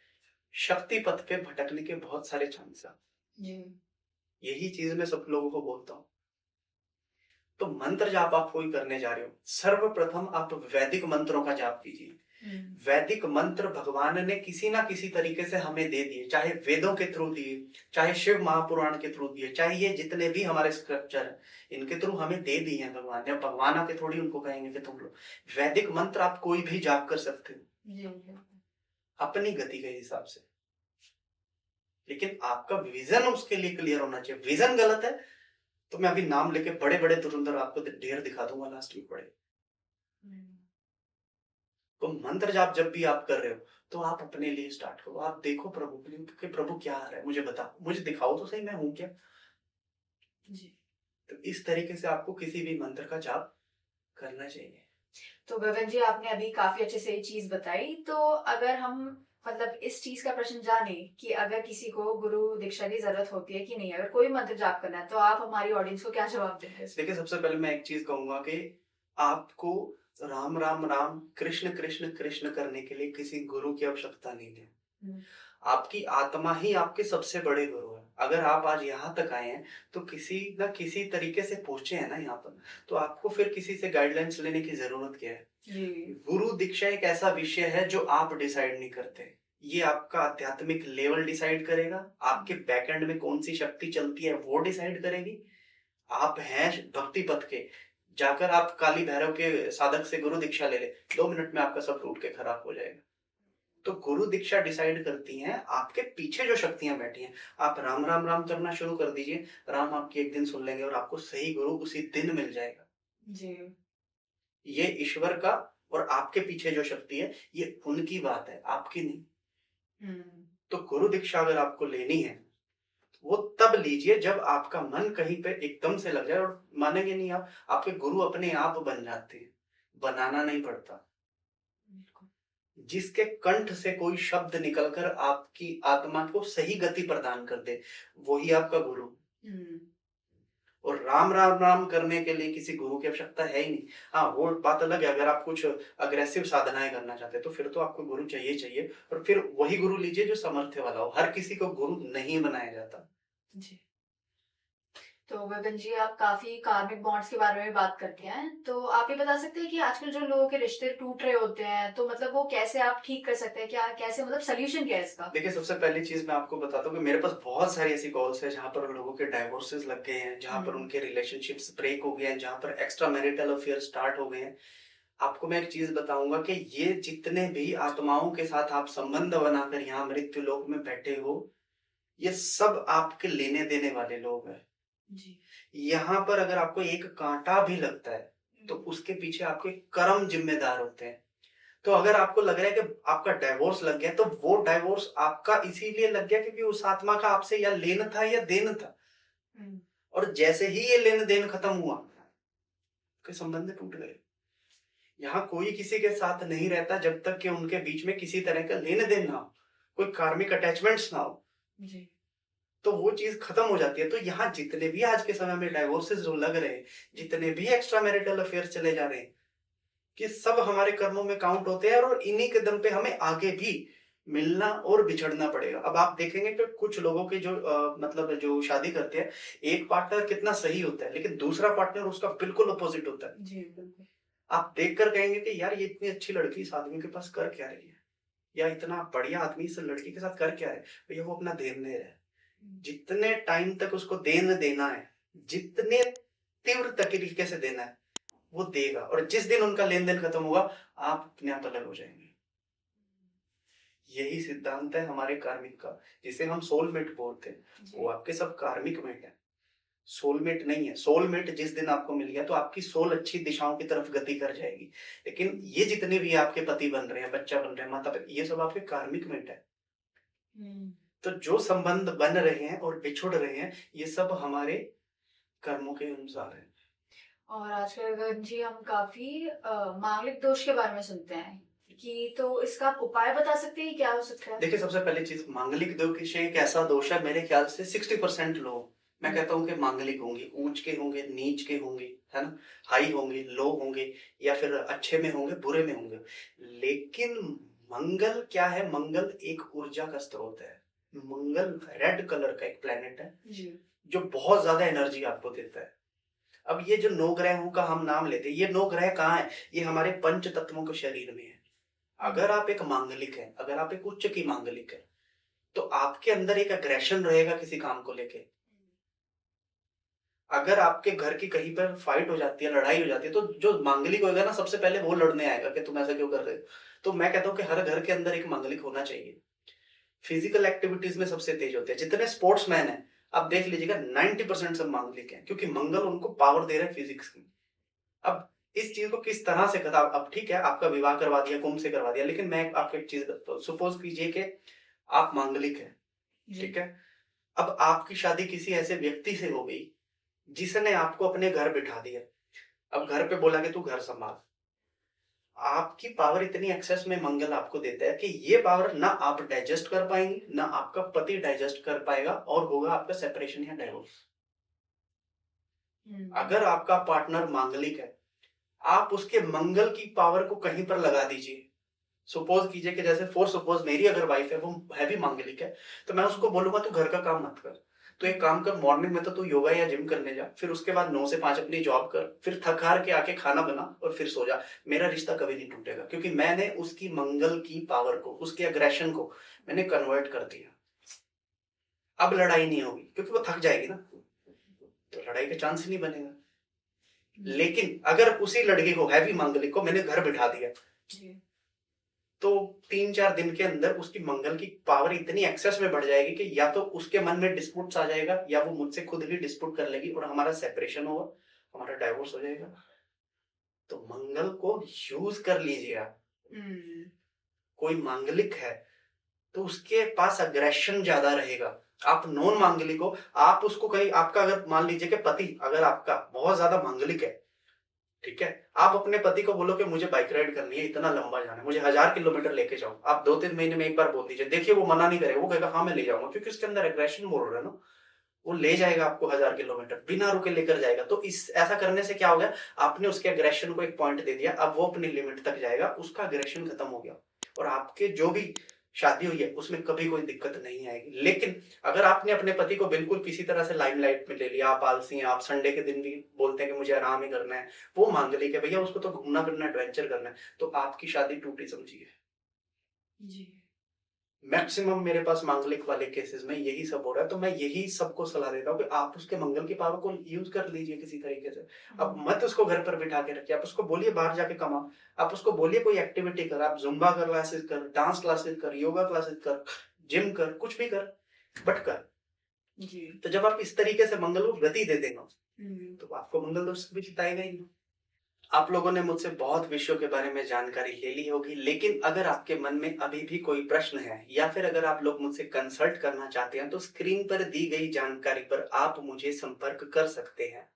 शक्ति पथ पे भटकने के बहुत सारे चांस है। यही चीज मैं सब लोगों को बोलता हूं। तो मंत्र जाप आप कोई करने जा रहे हो, सर्वप्रथम आप वैदिक मंत्रों का जाप कीजिए। वैदिक मंत्र भगवान ने किसी ना किसी तरीके से हमें दे दिए, चाहे वेदों के थ्रू दिए, चाहे शिव महापुराण के थ्रू दिए, चाहे ये जितने भी हमारे स्क्रिप्चर हैं इनके थ्रू हमें दे दिए हैं भगवान ने। भगवान आके थोड़ी उनको कहेंगे कि तुम लो। वैदिक मंत्र आप कोई भी जाप कर सकते हो अपनी गति के हिसाब से, लेकिन आपका विजन उसके लिए क्लियर होना चाहिए। विजन गलत है तो मैं अभी नाम लेके बड़े बड़े धुरंधर आपको ढेर दिखा दूंगा लास्ट में पड़े। तो मंत्र जाप जब भी आप कर रहे हो तो आप अपने लिए स्टार्ट करो। आप देखो प्रभु के लिए कि प्रभु क्या आ रहा है, मुझे बताओ, मुझे दिखाओ तो सही मैं हूं क्या जी। तो इस तरीके से आपको किसी भी मंत्र का जाप करना चाहिए। तो गगन जी आपने अभी काफी अच्छे से ये चीज बताई। तो अगर हम मतलब इस चीज का प्रश्न जाने कि अगर किसी को गुरु दीक्षा की जरूरत होती है कि नहीं, अगर कोई मंत्र जाप करना है, तो आप हमारी ऑडियंस को क्या जवाब देंगे? देखिए सबसे पहले मैं एक चीज कहूंगा कि आपको राम राम राम कृष्ण कृष्ण कृष्ण करने के लिए किसी गुरु की आवश्यकता नहीं है। आपकी आत्मा ही आपके सबसे बड़े गुरु है। अगर आप आज यहाँ तक आए हैं तो किसी न किसी तरीके से पहुंचे हैं ना यहाँ पर, तो आपको फिर किसी से गाइडलाइंस लेने की जरूरत क्या है? गुरु दीक्षा एक ऐसा विषय है जो आप डिसाइड नहीं करते, ये आपका आध्यात्मिक लेवल डिसाइड करेगा, आपके बैकएंड में कौन सी शक्ति चलती है वो डिसाइड करेगी। आप हैं भक्ति पथ के, जाकर आप काली भैरव के साधक से गुरु दीक्षा ले ले, 2 मिनट में आपका सब टूट के खराब हो जाएगा। तो गुरु दीक्षा डिसाइड करती हैं आपके पीछे जो शक्तियां बैठी हैं। आप राम राम राम करना शुरू कर दीजिए, राम आपकी एक दिन सुन लेंगे और आपको सही गुरु उसी दिन मिल जाएगा। जी। ये ईश्वर का और आपके पीछे जो शक्ति है ये उनकी बात है, आपकी नहीं। तो गुरु दीक्षा अगर आपको लेनी है वो तब लीजिए जब आपका मन कहीं पे एकदम से लग जाए, और मानेंगे नहीं आप, आपके गुरु अपने आप बन जाते हैं, बनाना नहीं पड़ता। जिसके कंठ से कोई शब्द निकलकर आपकी आत्मा को सही गति प्रदान कर दे वही आपका गुरु। और राम राम राम करने के लिए किसी गुरु की आवश्यकता है ही नहीं। हाँ, वो बात अलग है, अगर आप कुछ अग्रेसिव साधनाएं करना चाहते हैं तो फिर तो आपको गुरु चाहिए, और फिर वही गुरु लीजिए जो सामर्थ्य वाला हो। हर किसी को गुरु नहीं बनाया जाता। जी। तो गगन जी, आप काफी कार्मिक बॉन्ड्स के बारे में बात करते हैं, तो आप ये बता सकते हैं कि आजकल जो लोगों के रिश्ते टूट रहे होते हैं तो मतलब वो कैसे आप ठीक कर सकते हैं, क्या कैसे, मतलब सोल्यूशन क्या है इसका? देखिए, सबसे पहली चीज मैं आपको बताता हूँ कि मेरे पास बहुत सारी ऐसी कॉल्स है जहाँ पर लोगों के डाइवोर्सेस लग गए हैं, जहाँ पर उनके रिलेशनशिप्स ब्रेक हो गए हैं, जहाँ पर एक्स्ट्रा मैरिटल अफेयर स्टार्ट हो गए हैं। आपको मैं एक चीज बताऊंगा कि ये जितने भी आत्माओं के साथ आप संबंध बनाकर यहाँ मृत्यु लोक में बैठे हो, ये सब आपके लेने देने वाले लोग हैं जी। यहाँ पर अगर आपको एक कांटा भी लगता है तो उसके पीछे आपके कर्म जिम्मेदार होते हैं। तो अगर आपको लग रहा है कि आपका डाइवोर्स लग गया तो वो डाइवोर्स आपका इसीलिए लग गया क्योंकि उस आत्मा का आपसे या लेन था या देन था, और जैसे ही ये लेन देन खत्म हुआ के संबंध टूट गए। यहाँ कोई किसी के साथ नहीं रहता जब तक कि उनके बीच में किसी तरह का लेन देन ना हो, कोई कार्मिक अटैचमेंट्स ना हो। जी। तो वो चीज खत्म हो जाती है। तो यहाँ जितने भी आज के समय में डाइवोर्सेस जो लग रहे हैं, जितने भी एक्स्ट्रा मैरिटल अफेयर चले जा रहे हैं, कि सब हमारे कर्मों में काउंट होते हैं और इन्हीं के दम पे हमें आगे भी मिलना और बिछड़ना पड़ेगा। अब आप देखेंगे कि कुछ लोगों के जो मतलब जो शादी करते हैं, एक पार्टनर कितना सही होता है लेकिन दूसरा पार्टनर उसका बिल्कुल अपोजिट होता है। जी बिल्कुल। आप देखकर कहेंगे कि यार ये इतनी अच्छी लड़की इस आदमी के पास कर क्या रही है, या इतना बढ़िया आदमी इस लड़की के साथ कर क्या है, भैया वो अपना देन दे रहा है। जितने टाइम तक उसको देन देना है, जितने तीव्र तरीके से देना है वो देगा, और जिस दिन उनका लेन देन खत्म होगा आप अपने आप अलग हो जाएंगे। यही सिद्धांत है हमारे कार्मिक का, जिसे हम सोलमेट बोलते हैं। वो आपके सब कार्मिक मेट है, सोलमेट नहीं है। सोलमेट जिस दिन आपको मिल गया तो आपकी सोल अच्छी दिशाओं की तरफ गति कर जाएगी, लेकिन ये जितने भी आपके पति बन रहे हैं, बच्चा बन रहे हैं, माता पिता, ये सब आपके कार्मिक मेट है। तो जो संबंध बन रहे हैं और बिछुड़ रहे हैं ये सब हमारे कर्मों के अनुसार है। और आजकल गगन जी हम काफी मांगलिक दोष के बारे में सुनते हैं कि, तो इसका आप उपाय बता सकते हैं क्या हो सकता है? देखिए, सबसे पहली चीज, मांगलिक दोष एक ऐसा दोष है, मेरे ख्याल से 60% लोग, मैं कहता हूँ कि मांगलिक होंगे, ऊंच के होंगे, नीच के होंगे, है ना, हाई होंगे, लो होंगे, या फिर अच्छे में होंगे, बुरे में होंगे। लेकिन मंगल क्या है? मंगल एक ऊर्जा का स्रोत है। मंगल रेड कलर का एक प्लेनेट है जी। जो बहुत ज्यादा एनर्जी आपको देता है। अब ये जो 9 ग्रहों का हम नाम लेते हैं, ये 9 ग्रह कहाँ है? ये हमारे पंच तत्वों के शरीर में है। अगर आप एक मांगलिक है, अगर आप एक उच्च की मांगलिक है, तो आपके अंदर एक अग्रेशन रहेगा किसी काम को लेके। अगर आपके घर की कहीं पर फाइट हो जाती है, लड़ाई हो जाती है, तो जो मांगलिक होगा ना, सबसे पहले वो लड़ने आएगा कि तुम ऐसा क्यों कर रहे हो। तो मैं कहता हूँ कि हर घर के अंदर एक मांगलिक होना चाहिए। फिजिकल एक्टिविटीज में सबसे तेज होते हैं। जितने स्पोर्ट्समैन हैं आप देख लीजिएगा, 90% सब मांगलिक हैं, क्योंकि मंगल उनको पावर दे रहा है फिजिक्स की। अब इस चीज को किस तरह से करता, अब ठीक है आपका विवाह करवा दिया, कुंभ से करवा दिया, लेकिन मैं आपको एक चीज बताता हूँ। सपोज कीजिए कि आप मांगलिक है, ठीक है, अब आपकी शादी किसी ऐसे व्यक्ति से हो गई जिसने आपको अपने घर बिठा दिया। अब घर पे बोला कि तू घर संभाल। आपकी पावर इतनी एक्सेस में मंगल आपको देता है कि ये पावर ना आप डाइजेस्ट कर पाएंगे, ना आपका पति डाइजेस्ट कर पाएगा, और होगा आपका सेपरेशन या डाइवोर्स। अगर आपका पार्टनर मांगलिक है, आप उसके मंगल की पावर को कहीं पर लगा दीजिए। सपोज कीजिए कि जैसे फॉर सपोज मेरी अगर वाइफ है, वो हैवी मांगलिक है, तो मैं उसको बोलूंगा तू घर का काम मत कर, तो एक काम कर, मॉर्निंग में तो तू योगा या जिम करने जा, फिर उसके बाद 9 से 5 अपनी जॉब कर, फिर थक हार के आके खाना बना और फिर सो जा। मेरा रिश्ता कभी नहीं टूटेगा, क्योंकि मैंने उसकी मंगल की पावर को, उसके अग्रेशन को मैंने कन्वर्ट कर दिया। अब लड़ाई नहीं होगी, क्योंकि वो थक जाएगी ना, तो लड़ाई का चांस ही नहीं बनेगा। लेकिन अगर उसी लड़की को, हैवी मांगलिक को, मैंने घर बिठा दिया, तो 3-4 दिन के अंदर उसकी मंगल की पावर इतनी एक्सेस में बढ़ जाएगी कि या तो उसके मन में डिस्प्यूट्स आ जाएगा, या वो मुझसे खुद ही डिस्प्यूट कर लेगी और हमारा सेपरेशन होगा, हमारा डाइवोर्स हो जाएगा। तो मंगल को यूज कर लीजिए आप। कोई मांगलिक है तो उसके पास अग्रेशन ज्यादा रहेगा। आप नॉन मांगलिक हो, आप उसको कहीं, आपका अगर मान लीजिए कि पति अगर आपका बहुत ज्यादा मांगलिक है, ठीक है, आप अपने पति को बोलो कि मुझे बाइक राइड करनी है, इतना लंबा जाना है, मुझे 1000 किलोमीटर लेके जाओ, आप 2-3 महीने में एक बार बोल दीजिए, देखिए वो मना नहीं करेगा, वो कहेगा हाँ मैं ले जाऊंगा, क्योंकि उसके अंदर एग्रेशन बोल रहा है ना, वो ले जाएगा आपको 1000 किलोमीटर बिना रुके लेकर जाएगा। तो इस ऐसा करने से क्या हो गया, आपने उसके एग्रेशन को एक पॉइंट दे दिया, अब वो अपनी लिमिट तक जाएगा, उसका एग्रेशन खत्म हो गया, और आपके जो भी शादी हुई है उसमें कभी कोई दिक्कत नहीं आएगी। लेकिन अगर आपने अपने पति को बिल्कुल किसी तरह से लाइमलाइट में ले लिया, आप आलसी हैं, आप संडे के दिन भी बोलते हैं कि मुझे आराम ही करना है, वो मांगलिक है भैया, उसको तो घूमना फिरना एडवेंचर करना है, तो आपकी शादी टूटी समझिए। जी। मैक्सिमम मेरे पास मांगलिक वाले केसेस में यही सब हो रहा है, तो मैं यही सबको सलाह देता हूँ कि आप उसके मंगल की पावर को यूज कर लीजिए किसी तरीके से। अब मत उसको घर पर बिठा के रखिए, आप उसको बोलिए बाहर जाके कमा, आप उसको बोलिए कोई एक्टिविटी कर, आप जुम्बा क्लासेस कर, डांस क्लासेस कर, योगा क्लासेस कर, जिम कर, कुछ भी कर, बट कर। जी। तो जब आप इस तरीके से मंगल को गति दे देना, तो आपको मंगल दोष भी जिताएगा ही। आप लोगों ने मुझसे बहुत विषयों के बारे में जानकारी ले ली होगी, लेकिन अगर आपके मन में अभी भी कोई प्रश्न है, या फिर अगर आप लोग मुझसे कंसल्ट करना चाहते हैं, तो स्क्रीन पर दी गई जानकारी पर आप मुझे संपर्क कर सकते हैं।